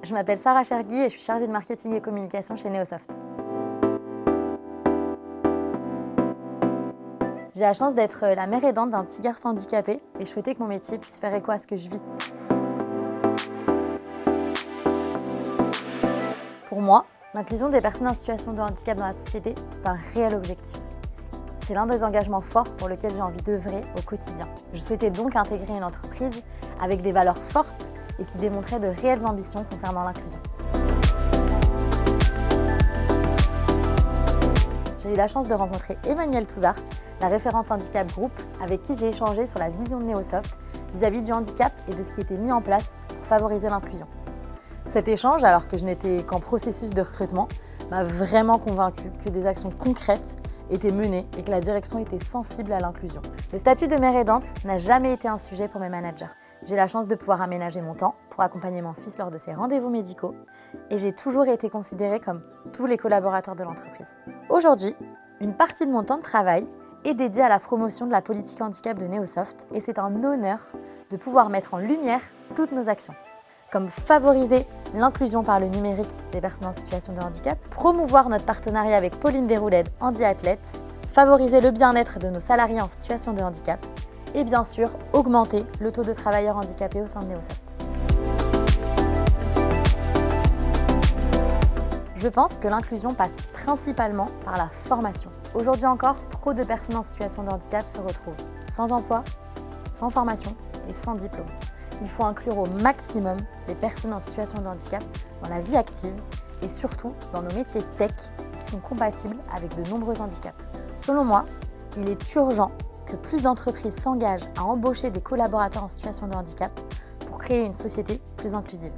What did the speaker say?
Je m'appelle Sarah Chergui et je suis chargée de marketing et communication chez Neosoft. J'ai la chance d'être la mère aidante d'un petit garçon handicapé et je souhaitais que mon métier puisse faire écho à ce que je vis. Pour moi, l'inclusion des personnes en situation de handicap dans la société, c'est un réel objectif. C'est l'un des engagements forts pour lequel j'ai envie d'œuvrer au quotidien. Je souhaitais donc intégrer une entreprise avec des valeurs fortes et qui démontrait de réelles ambitions concernant l'inclusion. J'ai eu la chance de rencontrer Emmanuelle Touzard, la référente Handicap Group, avec qui j'ai échangé sur la vision de Neosoft vis-à-vis du handicap et de ce qui était mis en place pour favoriser l'inclusion. Cet échange, alors que je n'étais qu'en processus de recrutement, m'a vraiment convaincue que des actions concrètes étaient menées et que la direction était sensible à l'inclusion. Le statut de mère aidante n'a jamais été un sujet pour mes managers. J'ai la chance de pouvoir aménager mon temps pour accompagner mon fils lors de ses rendez-vous médicaux et j'ai toujours été considérée comme tous les collaborateurs de l'entreprise. Aujourd'hui, une partie de mon temps de travail est dédiée à la promotion de la politique handicap de Neosoft et c'est un honneur de pouvoir mettre en lumière toutes nos actions, comme favoriser l'inclusion par le numérique des personnes en situation de handicap, promouvoir notre partenariat avec Pauline Desroulèdes, Handi Athlète, favoriser le bien-être de nos salariés en situation de handicap et bien sûr augmenter le taux de travailleurs handicapés au sein de Neosoft. Je pense que l'inclusion passe principalement par la formation. Aujourd'hui encore, trop de personnes en situation de handicap se retrouvent sans emploi, sans formation et sans diplôme. Il faut inclure au maximum les personnes en situation de handicap dans la vie active et surtout dans nos métiers tech qui sont compatibles avec de nombreux handicaps. Selon moi, il est urgent que plus d'entreprises s'engagent à embaucher des collaborateurs en situation de handicap pour créer une société plus inclusive.